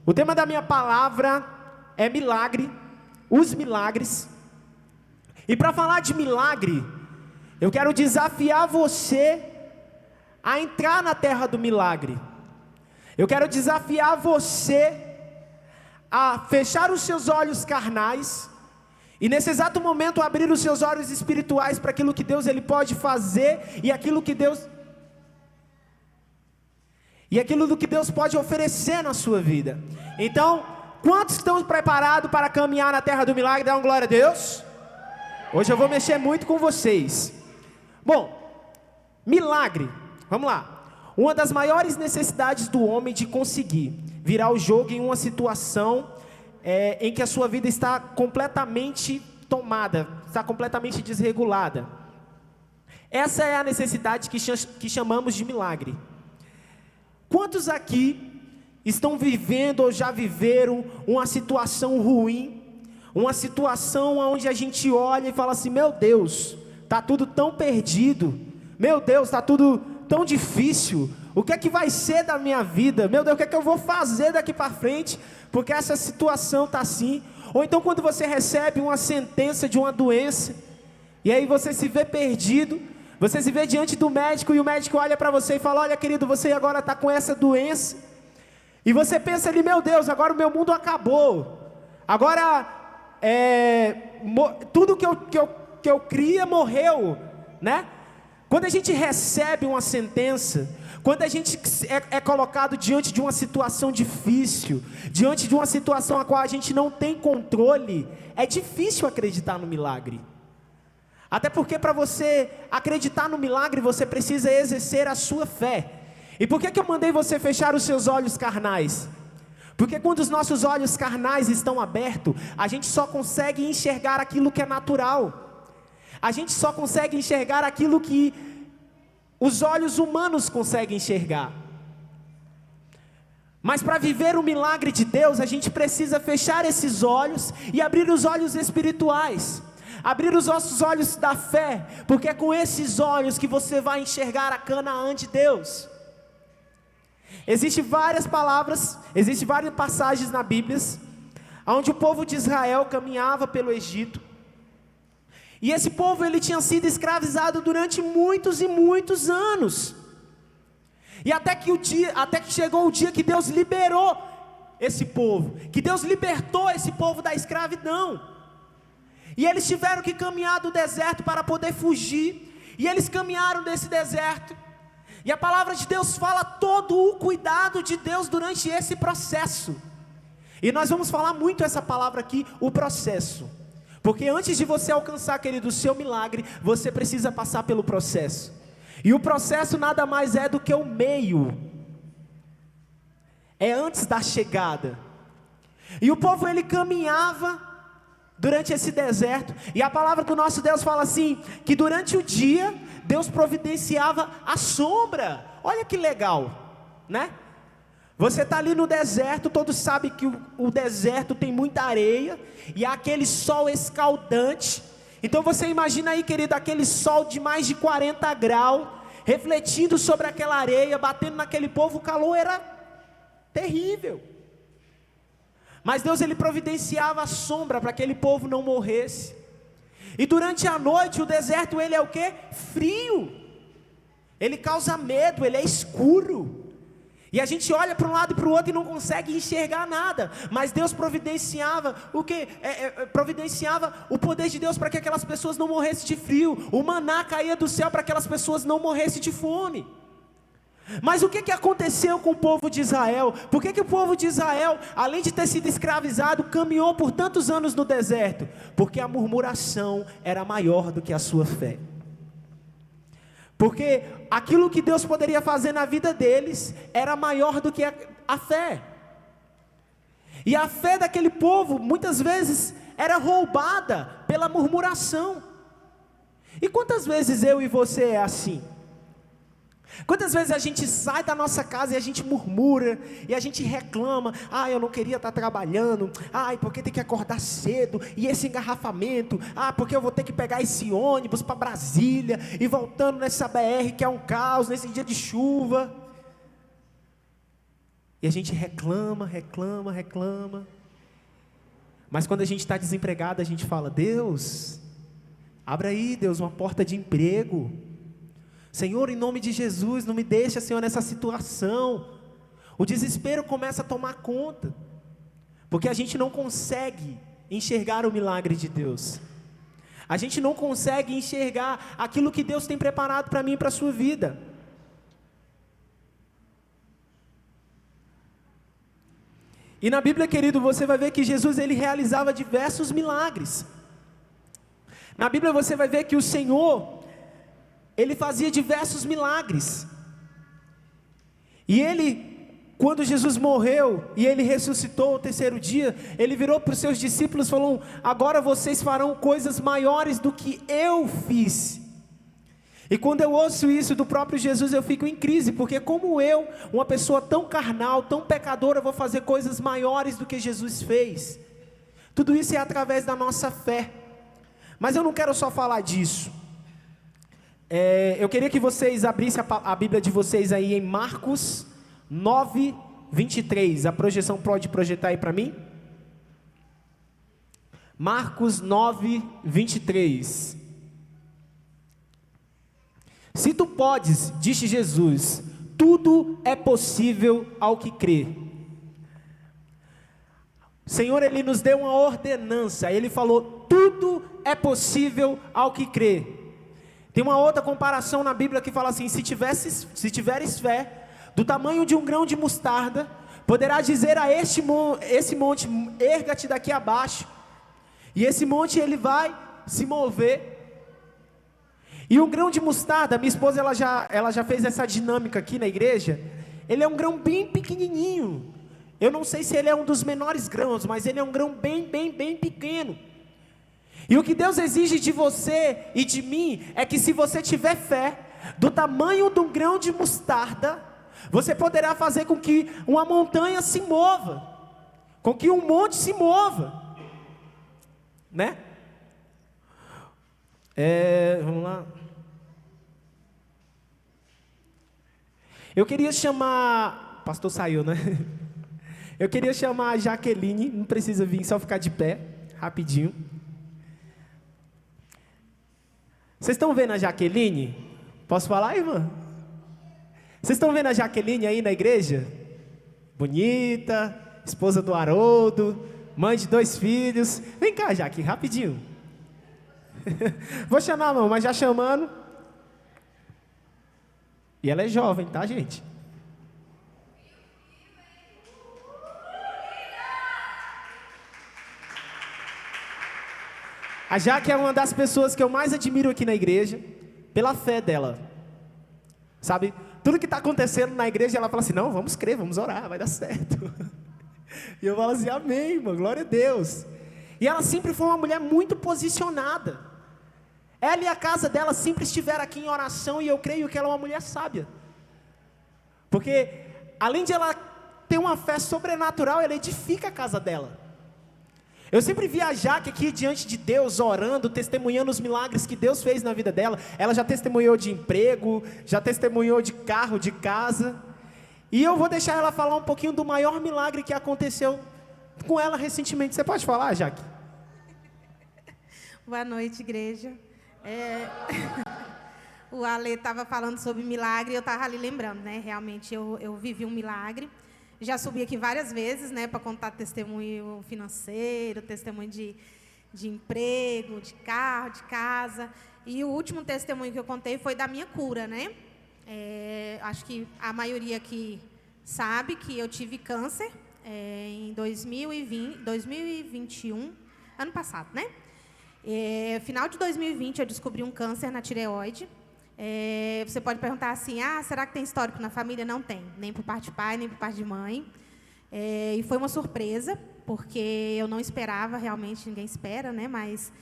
O tema da minha palavra é milagre, os milagres. E para falar de milagre, eu quero desafiar você a entrar na terra do milagre. Eu quero desafiar você a fechar os seus olhos carnais e nesse exato momento abrir os seus olhos espirituais para aquilo que Deus ele pode fazer e aquilo que Deus pode oferecer na sua vida. Então, quantos estão preparados para caminhar na terra do milagre? Dá uma glória a Deus. Hoje eu vou mexer muito com vocês. Bom, milagre, vamos lá. Uma das maiores necessidades do homem de conseguir virar o jogo em uma situação em que a sua vida está completamente tomada, está completamente desregulada. Essa é a necessidade que chamamos de milagre. Quantos aqui estão vivendo ou já viveram uma situação ruim, uma situação onde a gente olha e fala assim: meu Deus, está tudo tão perdido, meu Deus, está tudo tão difícil, o que é que vai ser da minha vida, meu Deus, o que é que eu vou fazer daqui para frente, porque essa situação está assim. Ou então quando você recebe uma sentença de uma doença, e aí você se vê perdido, você se vê diante do médico, e o médico olha para você e fala: olha querido, você agora está com essa doença, e você pensa ali: meu Deus, agora o meu mundo acabou, agora tudo que eu cria morreu, né? Quando a gente recebe uma sentença, quando a gente é colocado diante de uma situação difícil, diante de uma situação a qual a gente não tem controle, é difícil acreditar no milagre. Até porque para você acreditar no milagre, você precisa exercer a sua fé. E por que eu mandei você fechar os seus olhos carnais? Porque quando os nossos olhos carnais estão abertos, a gente só consegue enxergar aquilo que é natural. A gente só consegue enxergar aquilo que os olhos humanos conseguem enxergar. Mas para viver o milagre de Deus, a gente precisa fechar esses olhos e abrir os olhos espirituais. Abrir os nossos olhos da fé, porque é com esses olhos que você vai enxergar a Canaã de Deus. Existem várias palavras, existem várias passagens na Bíblia, onde o povo de Israel caminhava pelo Egito. E esse povo ele tinha sido escravizado durante muitos e muitos anos. E até que chegou o dia que Deus liberou esse povo, que Deus libertou esse povo da escravidão. E eles tiveram que caminhar do deserto para poder fugir. E eles caminharam desse deserto. E a palavra de Deus fala todo o cuidado de Deus durante esse processo. E nós vamos falar muito essa palavra aqui, o processo. Porque antes de você alcançar, querido, o seu milagre, você precisa passar pelo processo. E o processo nada mais é do que o meio. É antes da chegada. E o povo ele caminhava durante esse deserto. E a palavra do nosso Deus fala assim, que durante o dia, Deus providenciava a sombra. Olha que legal, né? Você está ali no deserto, todos sabem que o deserto tem muita areia, e há aquele sol escaldante. Então você imagina aí, querido, aquele sol de mais de 40 graus, refletindo sobre aquela areia, batendo naquele povo, o calor era terrível. Mas Deus ele providenciava a sombra para aquele povo não morresse. E durante a noite o deserto ele é o quê? Frio. Ele causa medo, ele é escuro. E a gente olha para um lado e para o outro e não consegue enxergar nada. Mas Deus providenciava o quê? Providenciava o poder de Deus para que aquelas pessoas não morressem de frio. O maná caía do céu para que aquelas pessoas não morressem de fome. Mas o que aconteceu com o povo de Israel? Por que o povo de Israel, além de ter sido escravizado, caminhou por tantos anos no deserto? Porque a murmuração era maior do que a sua fé. Porque aquilo que Deus poderia fazer na vida deles era maior do que a fé. E a fé daquele povo muitas vezes era roubada pela murmuração. E quantas vezes eu e você é assim? Quantas vezes a gente sai da nossa casa e a gente murmura, e a gente reclama: eu não queria estar trabalhando, porque tem que acordar cedo, e esse engarrafamento, porque eu vou ter que pegar esse ônibus para Brasília, e voltando nessa BR que é um caos, nesse dia de chuva. E a gente reclama, reclama, reclama. Mas quando a gente está desempregado, a gente fala: Deus, abra aí, Deus, uma porta de emprego. Senhor, em nome de Jesus, não me deixa, Senhor, nessa situação. O desespero começa a tomar conta, porque a gente não consegue enxergar o milagre de Deus. A gente não consegue enxergar aquilo que Deus tem preparado para mim e para a sua vida. E na Bíblia, querido, você vai ver que Jesus, ele realizava diversos milagres. Na Bíblia você vai ver que o Senhor, ele fazia diversos milagres. E ele, quando Jesus morreu e ele ressuscitou ao terceiro dia, ele virou para os seus discípulos e falou: agora vocês farão coisas maiores do que eu fiz. E quando eu ouço isso do próprio Jesus, eu fico em crise, porque como eu, uma pessoa tão carnal, tão pecadora, vou fazer coisas maiores do que Jesus fez? Tudo isso é através da nossa fé. Mas eu não quero só falar disso. Eu queria que vocês abrissem a Bíblia de vocês aí em Marcos 9, 23. A projeção pode projetar aí para mim? Marcos 9, 23. Se tu podes, disse Jesus, tudo é possível ao que crê. O Senhor, ele nos deu uma ordenança. Ele falou: tudo é possível ao que crê. Tem uma outra comparação na Bíblia que fala assim: se tiveres fé do tamanho de um grão de mostarda, poderá dizer a esse monte: erga-te daqui abaixo, e esse monte ele vai se mover. E um grão de mostarda, minha esposa ela já fez essa dinâmica aqui na igreja. Ele é um grão bem pequenininho. Eu não sei se ele é um dos menores grãos, mas ele é um grão bem pequeno. E o que Deus exige de você e de mim é que, se você tiver fé do tamanho de um grão de mostarda, você poderá fazer com que uma montanha se mova, com que um monte se mova, né? Vamos lá. Eu queria chamar, o pastor saiu, né? Eu queria chamar a Jaqueline, não precisa vir, só ficar de pé, rapidinho. Vocês estão vendo a Jaqueline? Posso falar, irmã? Vocês estão vendo a Jaqueline aí na igreja? Bonita, esposa do Haroldo, mãe de 2 filhos. Vem cá, Jaque, rapidinho. Vou chamar a mão, mas já chamando. E ela é jovem, tá, gente? A Jaque é uma das pessoas que eu mais admiro aqui na igreja, pela fé dela. Sabe, tudo que está acontecendo na igreja, ela fala assim: não, vamos crer, vamos orar, vai dar certo. E eu falo assim: amém, irmão, glória a Deus. E ela sempre foi uma mulher muito posicionada. Ela e a casa dela sempre estiveram aqui em oração, e eu creio que ela é uma mulher sábia. Porque, além de ela ter uma fé sobrenatural, ela edifica a casa dela. Eu sempre vi a Jaque aqui diante de Deus, orando, testemunhando os milagres que Deus fez na vida dela. Ela já testemunhou de emprego, já testemunhou de carro, de casa. E eu vou deixar ela falar um pouquinho do maior milagre que aconteceu com ela recentemente. Você pode falar, Jaque? Boa noite, igreja. O Ale estava falando sobre milagre e eu estava ali lembrando, né? Realmente eu vivi um milagre. Já subi aqui várias vezes, né? Para contar testemunho financeiro, testemunho de emprego, de carro, de casa. E o último testemunho que eu contei foi da minha cura, né? Acho que a maioria aqui sabe que eu tive câncer em 2021, ano passado, né? Final de 2020 eu descobri um câncer na tireoide. Você pode perguntar assim: será que tem histórico na família? Não tem, nem por parte de pai, nem por parte de mãe. E foi uma surpresa, porque eu não esperava, realmente ninguém espera, né? Mas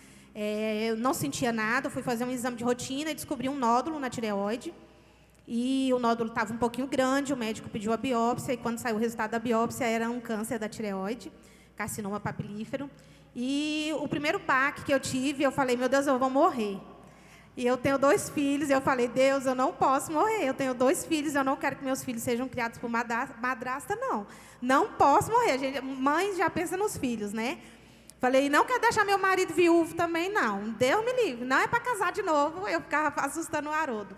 eu não sentia nada, eu fui fazer um exame de rotina e descobri um nódulo na tireoide. E o nódulo estava um pouquinho grande, o médico pediu a biópsia, e quando saiu o resultado da biópsia era um câncer da tireoide, carcinoma papilífero. E o primeiro baque que eu tive, eu falei: meu Deus, eu vou morrer. E eu tenho 2 filhos, e eu falei, Deus, eu não posso morrer. Eu tenho 2 filhos, eu não quero que meus filhos sejam criados por madrasta, não. Não posso morrer. Mãe já pensa nos filhos, né? Falei, não quero deixar meu marido viúvo também, não. Deus me livre. Não é para casar de novo. Eu ficava assustando o Haroldo.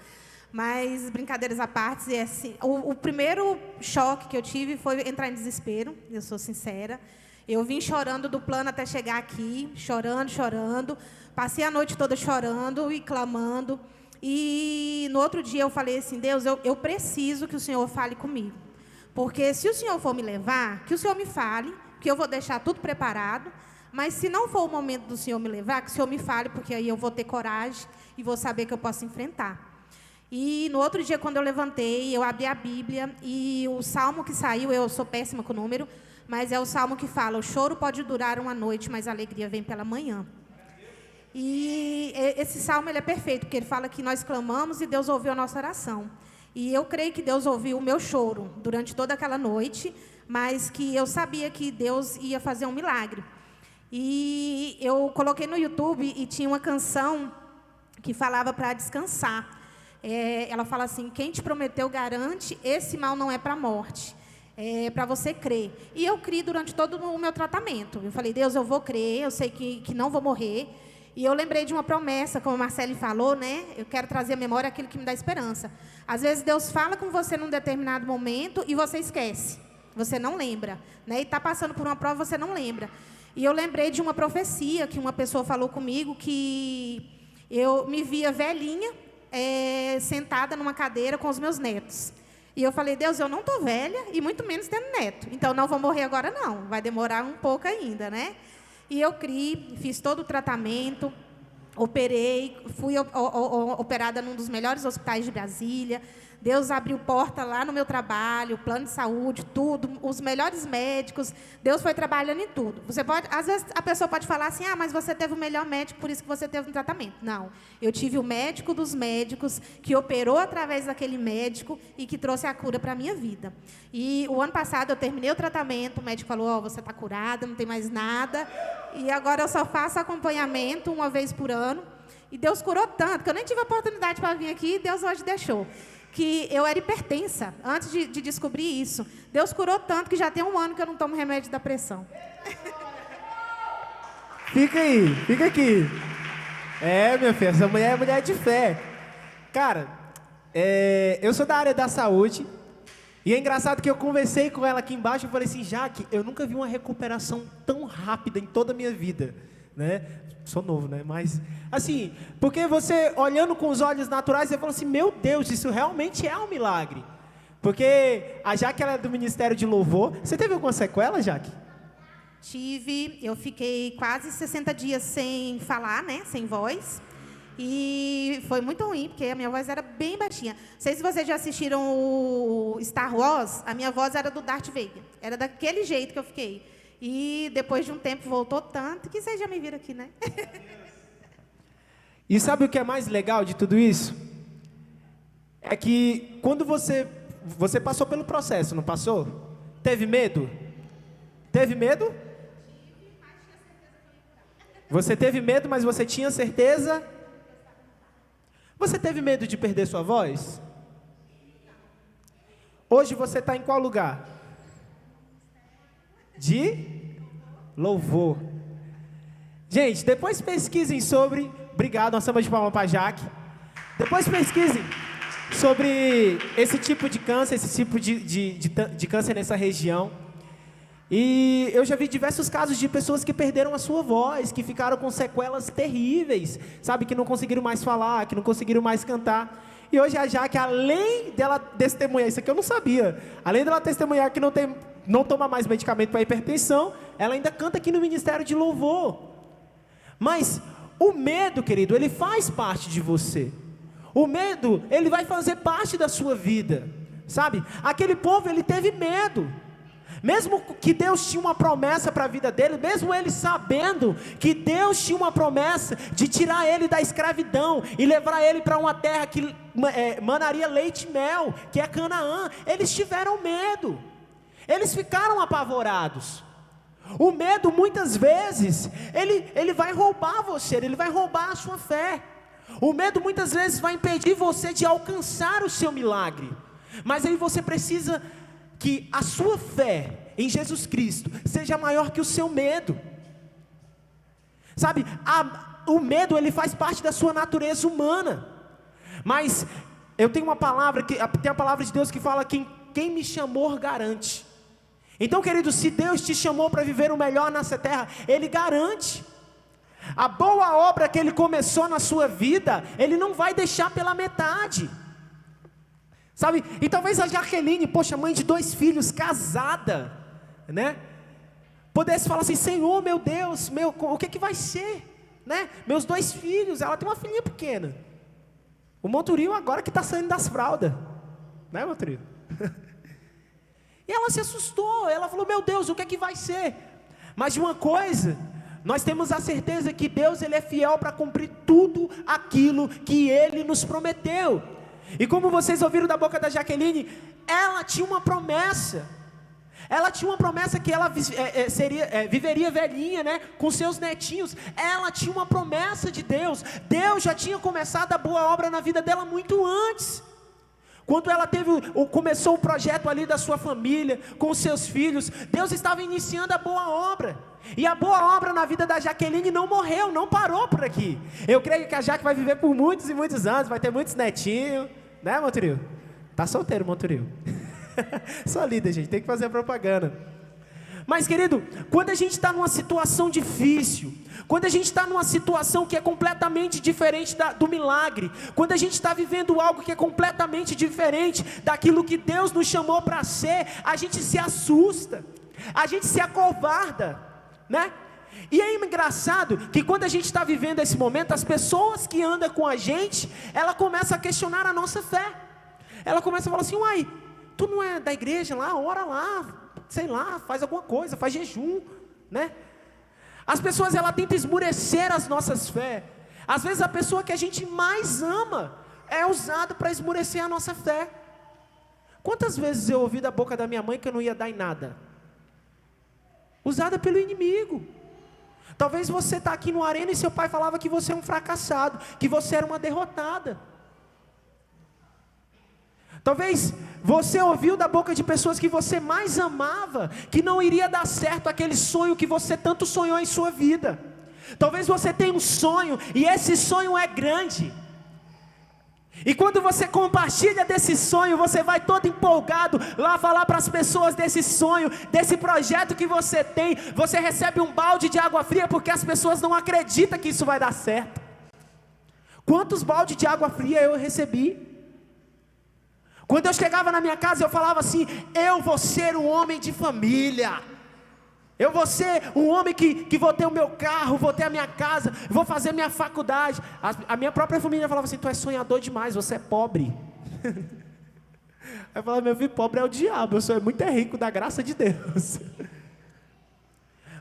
Mas, brincadeiras à parte, assim, o primeiro choque que eu tive foi entrar em desespero, eu sou sincera. Eu vim chorando do plano até chegar aqui, chorando. Passei a noite toda chorando e clamando. E no outro dia eu falei assim, Deus, eu preciso que o Senhor fale comigo. Porque se o Senhor for me levar, que o Senhor me fale, que eu vou deixar tudo preparado. Mas se não for o momento do Senhor me levar, que o Senhor me fale, porque aí eu vou ter coragem e vou saber que eu posso enfrentar. E no outro dia, quando eu levantei, eu abri a Bíblia e o salmo que saiu, eu sou péssima com o número, mas é o salmo que fala, o choro pode durar uma noite, mas a alegria vem pela manhã. E esse salmo ele é perfeito, porque ele fala que nós clamamos e Deus ouviu a nossa oração. E eu creio que Deus ouviu o meu choro durante toda aquela noite, mas que eu sabia que Deus ia fazer um milagre. E eu coloquei no YouTube e tinha uma canção que falava para descansar. Ela fala assim, quem te prometeu garante, esse mal não é para a morte, é para você crer. E eu criei durante todo o meu tratamento. Eu falei, Deus, eu vou crer, eu sei que não vou morrer. E eu lembrei de uma promessa, como a Marcele falou, né? Eu quero trazer à memória aquilo que me dá esperança. Às vezes Deus fala com você num determinado momento e você esquece, você não lembra, né? E está passando por uma prova, você não lembra. E eu lembrei de uma profecia que uma pessoa falou comigo, que eu me via velhinha, sentada numa cadeira com os meus netos. E eu falei, Deus, eu não estou velha e muito menos tendo neto. Então, não vou morrer agora, não. Vai demorar um pouco ainda, né? E eu criei, fiz todo o tratamento, operei, fui operada num dos melhores hospitais de Brasília. Deus abriu porta lá no meu trabalho, plano de saúde, tudo, os melhores médicos. Deus foi trabalhando em tudo. Você pode, às vezes a pessoa pode falar assim, mas você teve o melhor médico, por isso que você teve um tratamento. Não, eu tive o médico dos médicos, que operou através daquele médico e que trouxe a cura para a minha vida. E o ano passado eu terminei o tratamento, o médico falou, você está curada, não tem mais nada. E agora eu só faço acompanhamento uma vez por ano. E Deus curou tanto, que eu nem tive a oportunidade para vir aqui, e Deus hoje deixou. Que eu era hipertensa, antes de descobrir isso. Deus curou tanto que já tem 1 ano que eu não tomo remédio da pressão. Fica aí, fica aqui. Minha filha, essa mulher é mulher de fé. Cara, eu sou da área da saúde. E é engraçado que eu conversei com ela aqui embaixo e falei assim, Jaque, eu nunca vi uma recuperação tão rápida em toda a minha vida, né? Sou novo, né? Mas, assim, porque você, olhando com os olhos naturais, você fala assim, meu Deus, isso realmente é um milagre. Porque a Jaque, ela é do Ministério de Louvor. Você teve alguma sequela, Jaque? Tive, eu fiquei quase 60 dias sem falar, né? Sem voz. E foi muito ruim, porque a minha voz era bem baixinha. Não sei se vocês já assistiram o Star Wars, a minha voz era do Darth Vader. Era daquele jeito que eu fiquei. E depois de um tempo voltou tanto que vocês já me viram aqui, né? E sabe o que é mais legal de tudo isso? É que quando você passou pelo processo, não passou? Teve medo? Teve medo? Você teve medo, mas você tinha certeza? Você teve medo de perder sua voz? Hoje você está em qual lugar? De louvor. Gente, depois pesquisem sobre... Obrigado, uma salva de palmas para a Jaque. Depois pesquisem sobre esse tipo de câncer, esse tipo de câncer nessa região. E eu já vi diversos casos de pessoas que perderam a sua voz, que ficaram com sequelas terríveis, sabe, que não conseguiram mais falar, que não conseguiram mais cantar. E hoje a Jaque, além dela testemunhar, isso aqui eu não sabia, além dela testemunhar que não toma mais medicamento para hipertensão, ela ainda canta aqui no Ministério de Louvor. Mas o medo, querido, ele faz parte de você. O medo, ele vai fazer parte da sua vida, sabe? Aquele povo, ele teve medo. Mesmo que Deus tinha uma promessa para a vida dele, mesmo ele sabendo que Deus tinha uma promessa de tirar ele da escravidão e levar ele para uma terra que manaria leite e mel, que é Canaã, eles tiveram medo. Eles ficaram apavorados. O medo, muitas vezes, ele vai roubar você, ele vai roubar a sua fé. O medo muitas vezes vai impedir você de alcançar o seu milagre. Mas aí você precisa que a sua fé em Jesus Cristo seja maior que o seu medo. Sabe, o medo ele faz parte da sua natureza humana. Mas eu tenho uma palavra, tem a palavra de Deus que fala que quem me chamou garante. Então, querido, se Deus te chamou para viver o melhor nessa terra, Ele garante. A boa obra que Ele começou na sua vida, Ele não vai deixar pela metade. Sabe, e talvez a Jaqueline, poxa, mãe de 2 filhos, casada, né? Pudesse falar assim, Senhor, meu Deus, o que vai ser? Né? Meus 2 filhos, ela tem uma filhinha pequena. O Monturinho agora que está saindo das fraldas. Né, Monturinho? E ela se assustou, ela falou, meu Deus, o que vai ser? Mas de uma coisa, nós temos a certeza que Deus ele é fiel para cumprir tudo aquilo que Ele nos prometeu. E como vocês ouviram da boca da Jaqueline, ela tinha uma promessa. Ela tinha uma promessa que ela viveria velhinha, né, com seus netinhos. Ela tinha uma promessa de Deus. Deus já tinha começado a boa obra na vida dela muito antes. Quando ela começou o projeto ali da sua família, com os seus filhos, Deus estava iniciando a boa obra. E a boa obra na vida da Jaqueline não morreu, não parou por aqui. Eu creio que a Jaque vai viver por muitos e muitos anos, vai ter muitos netinhos, né, Monturinho? Tá solteiro, Monturinho. Só líder, gente, tem que fazer a propaganda. Mas, querido, quando a gente está numa situação difícil, quando a gente está numa situação que é completamente diferente do milagre, quando a gente está vivendo algo que é completamente diferente daquilo que Deus nos chamou para ser, a gente se assusta, a gente se acovarda, né? E é engraçado que quando a gente está vivendo esse momento, as pessoas que andam com a gente, ela começa a questionar a nossa fé. Ela começa a falar assim, uai, tu não é da igreja lá, ora lá, sei lá, faz alguma coisa, faz jejum, né? As pessoas, ela tentam esmurecer as nossas fé. Às vezes a pessoa que a gente mais ama é usada para esmurecer a nossa fé. Quantas vezes eu ouvi da boca da minha mãe que eu não ia dar em nada? Usada pelo inimigo. Talvez você está aqui no Arena e seu pai falava que você é um fracassado, que você era uma derrotada. Talvez você ouviu da boca de pessoas que você mais amava, que não iria dar certo aquele sonho que você tanto sonhou em sua vida. Talvez você tenha um sonho, e esse sonho é grande. E quando você compartilha desse sonho, você vai todo empolgado lá falar para as pessoas desse sonho, desse projeto que você tem. Você recebe um balde de água fria, porque as pessoas não acreditam que isso vai dar certo. Quantos baldes de água fria eu recebi? Quando eu chegava na minha casa, eu falava assim, eu vou ser um homem de família, eu vou ser um homem que vou ter o meu carro, vou ter a minha casa, vou fazer minha faculdade. A minha própria família falava assim, tu é sonhador demais, você é pobre. Aí eu falava, meu filho, pobre é o diabo, eu sou muito rico da graça de Deus.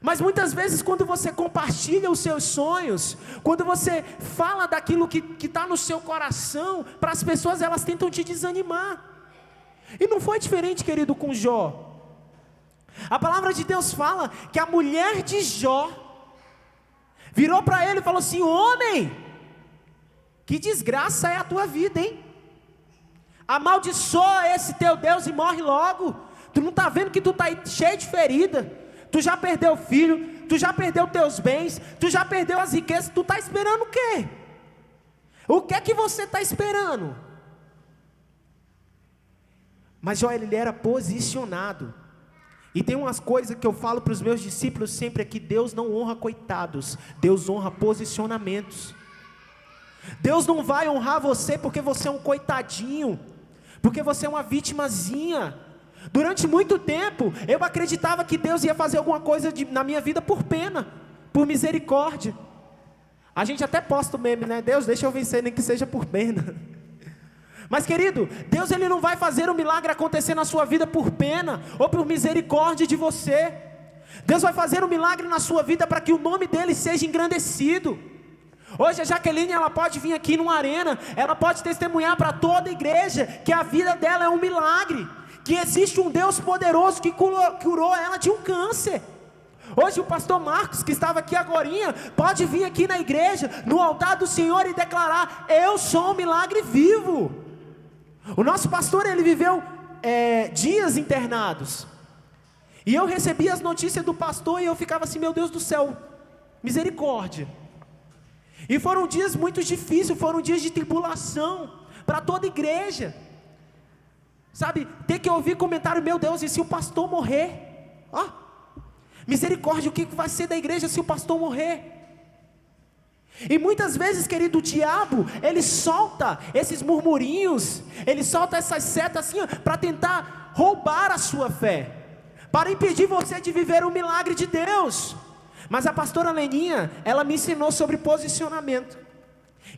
Mas muitas vezes quando você compartilha os seus sonhos, quando você fala daquilo que está no seu coração, para as pessoas, elas tentam te desanimar. E não foi diferente, querido, com Jó. A palavra de Deus fala que a mulher de Jó virou para ele e falou assim, homem, que desgraça é a tua vida, hein? Amaldiçoa esse teu Deus e morre logo. Tu não está vendo que tu está aí cheio de ferida? Tu já perdeu o filho, tu já perdeu teus bens, tu já perdeu as riquezas, tu está esperando o quê? O que é que você está esperando? Mas Jó, ele era posicionado. E tem umas coisas que eu falo para os meus discípulos sempre, é que Deus não honra coitados, Deus honra posicionamentos. Deus não vai honrar você porque você é um coitadinho, porque você é uma vitimazinha. Durante muito tempo, eu acreditava que Deus ia fazer alguma coisa na minha vida por pena, por misericórdia. A gente até posta o meme, né? Deus, deixa eu vencer, nem que seja por pena. Mas, querido, Deus ele não vai fazer um milagre acontecer na sua vida por pena, ou por misericórdia de você. Deus vai fazer um milagre na sua vida para que o nome dele seja engrandecido. Hoje a Jaqueline, ela pode vir aqui numa arena, ela pode testemunhar para toda a igreja, que a vida dela é um milagre, que existe um Deus poderoso que curou ela de um câncer. Hoje o pastor Marcos, que estava aqui agorinha, pode vir aqui na igreja, no altar do Senhor e declarar: eu sou um milagre vivo. O nosso pastor, ele viveu dias internados, e eu recebia as notícias do pastor e eu ficava assim: meu Deus do céu, misericórdia. E foram dias muito difíceis, foram dias de tribulação para toda a igreja, sabe, ter que ouvir comentário: meu Deus, e se o pastor morrer? Misericórdia, o que vai ser da igreja se o pastor morrer? E muitas vezes, querido, o diabo, ele solta esses murmurinhos, ele solta essas setas assim, para tentar roubar a sua fé, para impedir você de viver o milagre de Deus. Mas a pastora Leninha, ela me ensinou sobre posicionamento,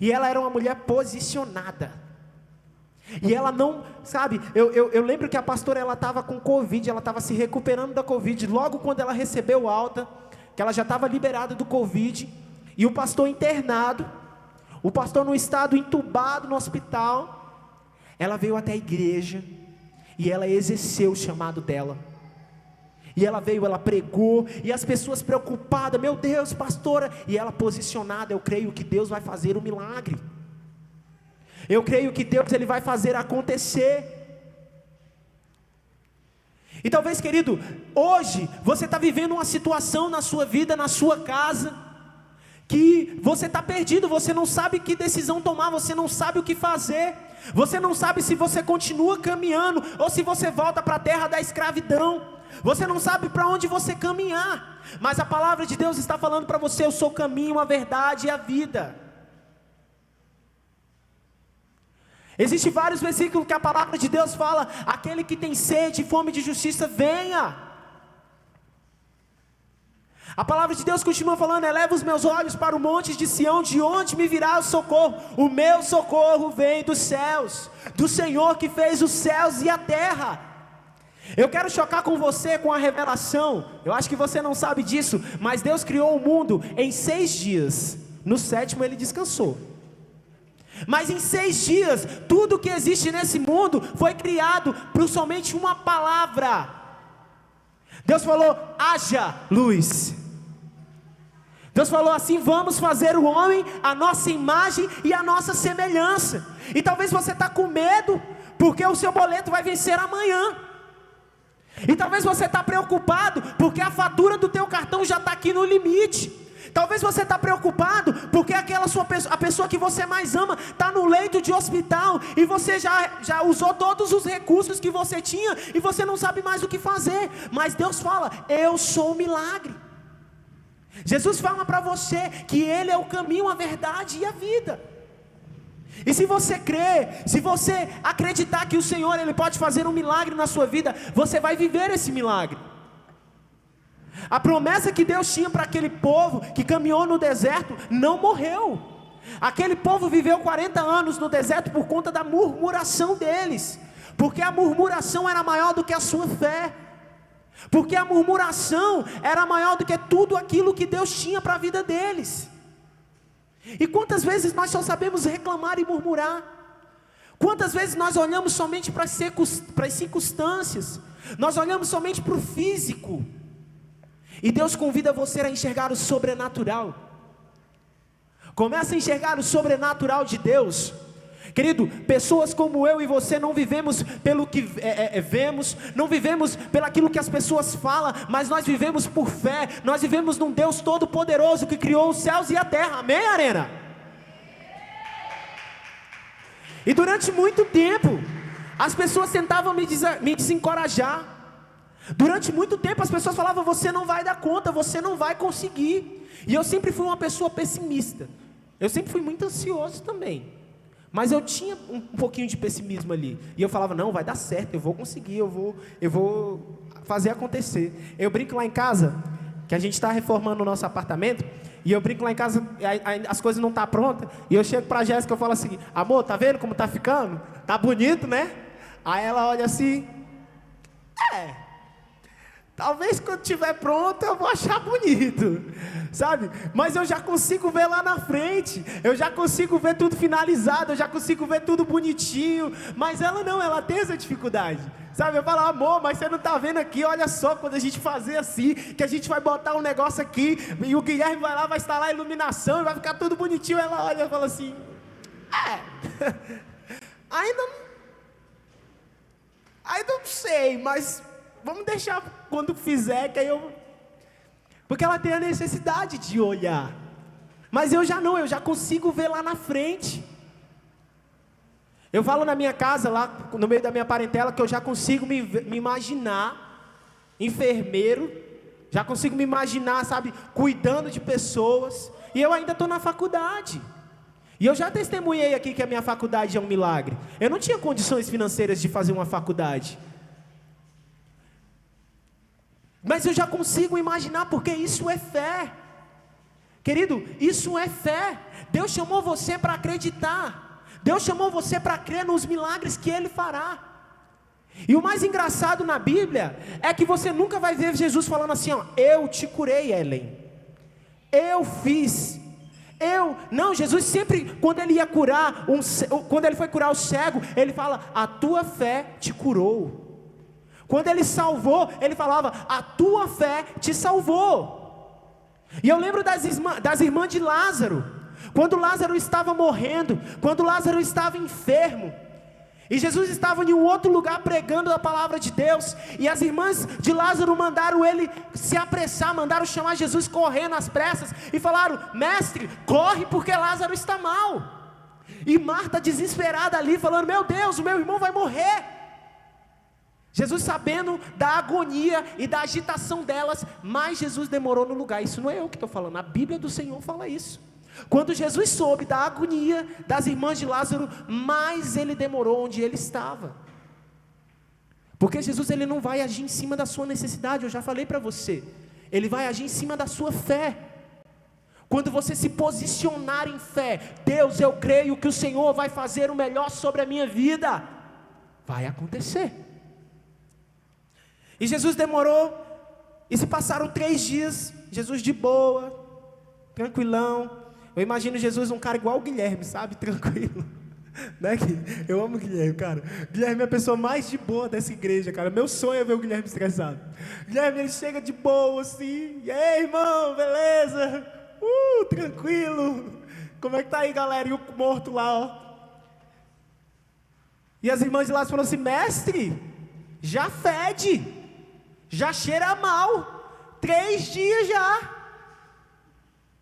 e ela era uma mulher posicionada. E ela não, sabe, eu lembro que a pastora, ela estava com Covid, ela estava se recuperando da Covid, logo quando ela recebeu alta, que ela já estava liberada do Covid, e o pastor internado, o pastor no estado entubado no hospital, ela veio até a igreja, e ela exerceu o chamado dela, e ela veio, ela pregou, e as pessoas preocupadas: meu Deus, pastora, e ela posicionada: eu creio que Deus vai fazer um milagre. Eu creio que Deus, ele vai fazer acontecer. E talvez, querido, hoje você está vivendo uma situação na sua vida, na sua casa, que você está perdido, você não sabe que decisão tomar, você não sabe o que fazer, você não sabe se você continua caminhando, ou se você volta para a terra da escravidão, você não sabe para onde você caminhar, mas a palavra de Deus está falando para você: eu sou o caminho, a verdade e a vida. Existem vários versículos que a palavra de Deus fala: aquele que tem sede e fome de justiça, venha. A palavra de Deus continua falando: eleva os meus olhos para o monte de Sião, de onde me virá o socorro? O meu socorro vem dos céus, do Senhor que fez os céus e a terra. Eu quero chocar com você com a revelação. Eu acho que você não sabe disso, mas Deus criou o mundo em 6 dias, no 7º ele descansou. Mas em 6 dias, tudo que existe nesse mundo foi criado por somente uma palavra. Deus falou: haja luz. Deus falou assim: vamos fazer o homem a nossa imagem e a nossa semelhança. E talvez você está com medo, porque o seu boleto vai vencer amanhã. E talvez você está preocupado, porque a fatura do teu cartão já está aqui no limite. Talvez você está preocupado, porque a pessoa que você mais ama está no leito de hospital, e você já usou todos os recursos que você tinha, e você não sabe mais o que fazer. Mas Deus fala: eu sou o milagre. Jesus fala para você que Ele é o caminho, a verdade e a vida. E se você crer, se você acreditar que o Senhor, Ele pode fazer um milagre na sua vida, você vai viver esse milagre. A promessa que Deus tinha para aquele povo que caminhou no deserto não morreu. Aquele povo viveu 40 anos no deserto por conta da murmuração deles, porque a murmuração era maior do que a sua fé, porque a murmuração era maior do que tudo aquilo que Deus tinha para a vida deles. E quantas vezes nós só sabemos reclamar e murmurar? Quantas vezes nós olhamos somente para as circunstâncias, nós olhamos somente para o físico, e Deus convida você a enxergar o sobrenatural. Comece a enxergar o sobrenatural de Deus. Querido, pessoas como eu e você não vivemos pelo que vemos, não vivemos pelo aquilo que as pessoas falam, mas nós vivemos por fé. Nós vivemos num Deus todo-poderoso que criou os céus e a terra. Amém, arena? E durante muito tempo as pessoas tentavam me desencorajar. Durante muito tempo as pessoas falavam: você não vai dar conta, você não vai conseguir. E eu sempre fui uma pessoa pessimista. Eu sempre fui muito ansioso também, mas eu tinha um pouquinho de pessimismo ali. E eu falava: não, vai dar certo, eu vou conseguir, eu vou fazer acontecer. Eu brinco lá em casa, que a gente está reformando o nosso apartamento, e eu brinco lá em casa, as coisas não estão prontas, e eu chego para a Jéssica e falo assim: amor, tá vendo como tá ficando? Tá bonito, né? Aí ela olha assim: Talvez quando estiver pronto eu vou achar bonito, sabe? Mas eu já consigo ver lá na frente, eu já consigo ver tudo finalizado, eu já consigo ver tudo bonitinho. Mas ela não, ela tem essa dificuldade, sabe? Eu falo, amor, mas você não está vendo aqui, olha só, quando a gente fazer assim, que a gente vai botar um negócio aqui, e o Guilherme vai lá, vai instalar a iluminação, e vai ficar tudo bonitinho. Ela olha e fala assim, ainda não sei, mas vamos deixar quando fizer, que aí eu... Porque ela tem a necessidade de olhar. Mas eu já não, eu já consigo ver lá na frente. Eu falo na minha casa, lá no meio da minha parentela, que eu já consigo me imaginar enfermeiro, já consigo me imaginar, sabe, cuidando de pessoas. E eu ainda estou na faculdade. E eu já testemunhei aqui que a minha faculdade é um milagre. Eu não tinha condições financeiras de fazer uma faculdade. Mas eu já consigo imaginar, porque isso é fé. Querido, isso é fé. Deus chamou você para acreditar. Deus chamou você para crer nos milagres que Ele fará. E o mais engraçado na Bíblia é que você nunca vai ver Jesus falando assim, ó, eu te curei, Ellen. Eu fiz. Não, Jesus sempre, quando Ele ia curar, quando Ele foi curar o cego, Ele fala, a tua fé te curou. Quando Ele salvou, Ele falava, a tua fé te salvou. E eu lembro das irmãs de Lázaro, quando Lázaro estava morrendo, quando Lázaro estava enfermo, e Jesus estava em um outro lugar pregando a palavra de Deus, e as irmãs de Lázaro mandaram ele se apressar, mandaram chamar Jesus correndo às pressas, e falaram, mestre, corre porque Lázaro está mal. E Marta desesperada ali, falando, meu Deus, o meu irmão vai morrer. Jesus sabendo da agonia e da agitação delas, mas Jesus demorou no lugar. Isso não é eu que estou falando, a Bíblia do Senhor fala isso. Quando Jesus soube da agonia das irmãs de Lázaro, mais ele demorou onde ele estava. Porque Jesus, ele não vai agir em cima da sua necessidade, eu já falei para você. Ele vai agir em cima da sua fé. Quando você se posicionar em fé, Deus, eu creio que o Senhor vai fazer o melhor sobre a minha vida. Vai acontecer. E Jesus demorou, e se passaram 3 dias, Jesus de boa, tranquilão. Eu imagino Jesus um cara igual o Guilherme, sabe, tranquilo. Né? Eu amo o Guilherme, cara. Guilherme é a pessoa mais de boa dessa igreja, cara. Meu sonho é ver o Guilherme estressado. Guilherme, ele chega de boa assim, e aí, irmão, beleza? Tranquilo. Como é que tá aí, galera? E o morto lá, ó. E as irmãs de lá falaram assim, mestre, já fede. Já cheira mal, 3 dias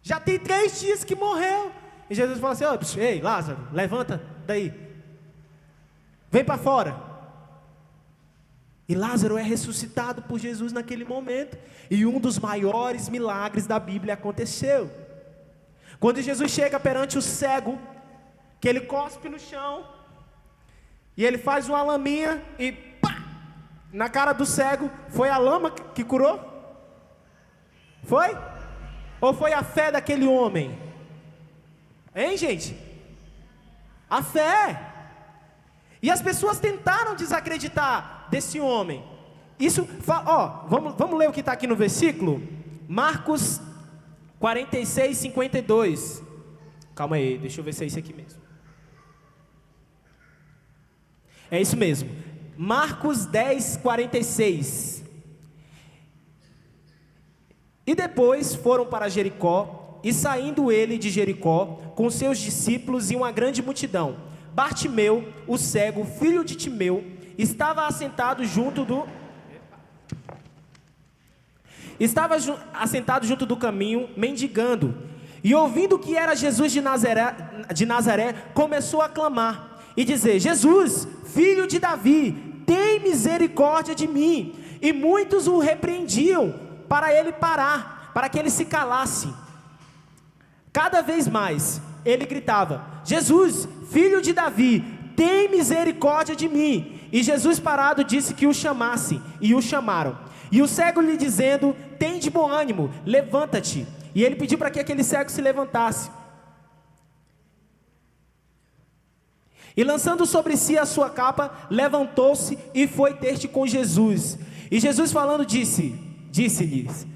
já tem 3 dias que morreu. E Jesus falou assim, ei Lázaro, levanta daí, vem para fora. E Lázaro é ressuscitado por Jesus naquele momento, e um dos maiores milagres da Bíblia aconteceu. Quando Jesus chega perante o cego, que ele cospe no chão, e ele faz uma laminha e pá! Na cara do cego, foi a lama que curou? Foi? Ou foi a fé daquele homem? Hein, gente? A fé. E as pessoas tentaram desacreditar desse homem. Isso, vamos ler o que está aqui no versículo? Marcos 46, 52. Calma aí, deixa eu ver se é isso aqui mesmo. É isso mesmo. Marcos 10, 46. E depois foram para Jericó, e saindo ele de Jericó, com seus discípulos e uma grande multidão, Bartimeu, o cego, filho de Timeu, estava assentado junto do caminho, mendigando. E ouvindo que era Jesus de Nazaré, começou a clamar e dizer, Jesus, filho de Davi, tem misericórdia de mim. E muitos o repreendiam para ele parar, para que ele se calasse. Cada vez mais ele gritava, Jesus, filho de Davi, tem misericórdia de mim. E Jesus parado disse que o chamassem, e o chamaram. E o cego lhe dizendo, tem de bom ânimo, levanta-te. E ele pediu para que aquele cego se levantasse. E lançando sobre si a sua capa, levantou-se e foi ter com Jesus. E Jesus falando disse-lhes: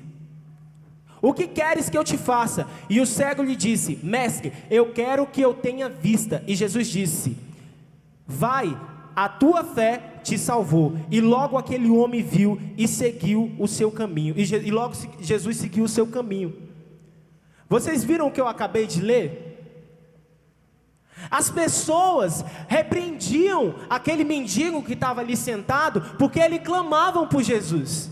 o que queres que eu te faça? E o cego lhe disse: mestre, eu quero que eu tenha vista. E Jesus disse: vai, a tua fé te salvou. E logo aquele homem viu e seguiu o seu caminho. E logo Jesus seguiu o seu caminho. Vocês viram o que eu acabei de ler? As pessoas repreendiam aquele mendigo que estava ali sentado, porque ele clamavam por Jesus.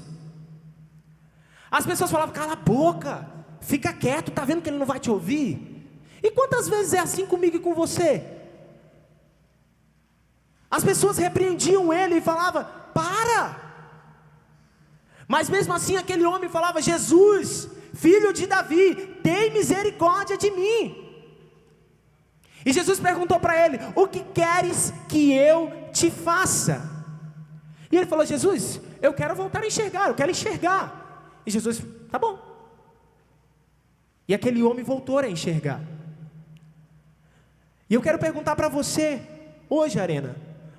As pessoas falavam: cala a boca, fica quieto, está vendo que ele não vai te ouvir? E quantas vezes é assim comigo e com você? As pessoas repreendiam ele e falavam: para! Mas mesmo assim aquele homem falava: Jesus, filho de Davi, tem misericórdia de mim. E Jesus perguntou para ele: o que queres que eu te faça? E ele falou: Jesus, eu quero voltar a enxergar, eu quero enxergar. E Jesus: tá bom. E aquele homem voltou a enxergar. E eu quero perguntar para você hoje, Arena,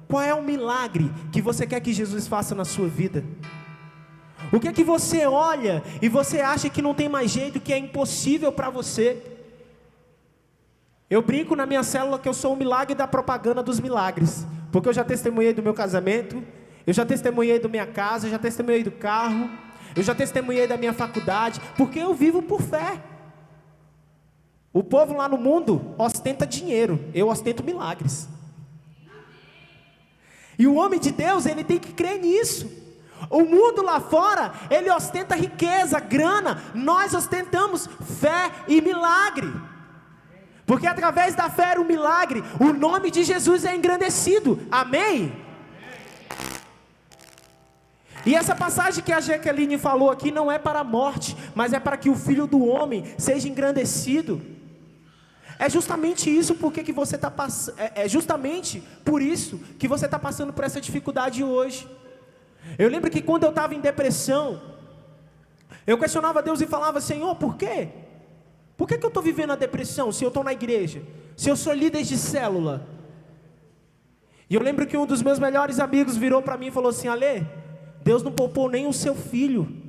qual é o milagre que você quer que Jesus faça na sua vida? O que é que você olha e você acha que não tem mais jeito, que é impossível para você? Eu brinco na minha célula que eu sou o milagre da propaganda dos milagres, porque eu já testemunhei do meu casamento, eu já testemunhei da minha casa, eu já testemunhei do carro, eu já testemunhei da minha faculdade, porque eu vivo por fé. O povo lá no mundo ostenta dinheiro, eu ostento milagres. E o homem de Deus, ele tem que crer nisso. O mundo lá fora, ele ostenta riqueza, grana, nós ostentamos fé e milagre. Porque através da fé e o milagre, o nome de Jesus é engrandecido. Amém? E essa passagem que a Jaqueline falou aqui não é para a morte, mas é para que o Filho do Homem seja engrandecido. É justamente isso porque que você está passando. É justamente por isso que você está passando por essa dificuldade hoje. Eu lembro que quando eu estava em depressão, eu questionava Deus e falava: Senhor, por quê? Por que eu estou vivendo a depressão se eu estou na igreja? Se eu sou líder de célula? E eu lembro que um dos meus melhores amigos virou para mim e falou assim: Alê, Deus não poupou nem o seu filho.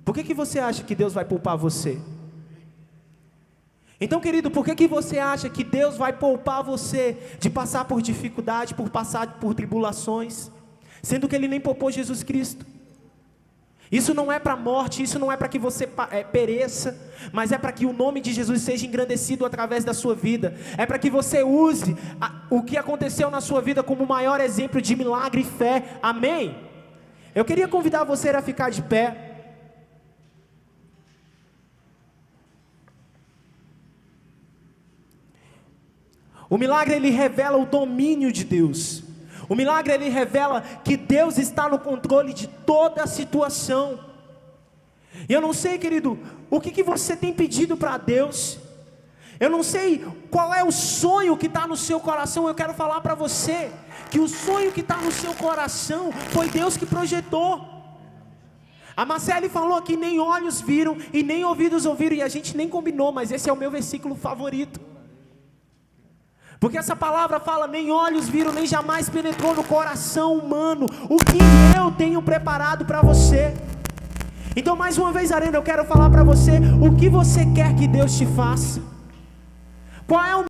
Por que você acha que Deus vai poupar você? Então, querido, por que você acha que Deus vai poupar você de passar por dificuldade, por passar por tribulações, sendo que Ele nem poupou Jesus Cristo? Isso não é para a morte, isso não é para que você pereça, mas é para que o nome de Jesus seja engrandecido através da sua vida. É para que você use o que aconteceu na sua vida como o maior exemplo de milagre e fé. Amém? Eu queria convidar você a ficar de pé. O milagre, ele revela o domínio de Deus. O milagre, ele revela que Deus está no controle de toda a situação. E eu não sei, querido, o que você tem pedido para Deus. Eu não sei qual é o sonho que está no seu coração. Eu quero falar para você que o sonho que está no seu coração foi Deus que projetou. A Marcele falou que nem olhos viram e nem ouvidos ouviram, e a gente nem combinou, mas esse é o meu versículo favorito. Porque essa palavra fala: nem olhos viram, nem jamais penetrou no coração humano o que eu tenho preparado para você. Então, mais uma vez, Arena, eu quero falar para você o que você quer que Deus te faça. Qual é o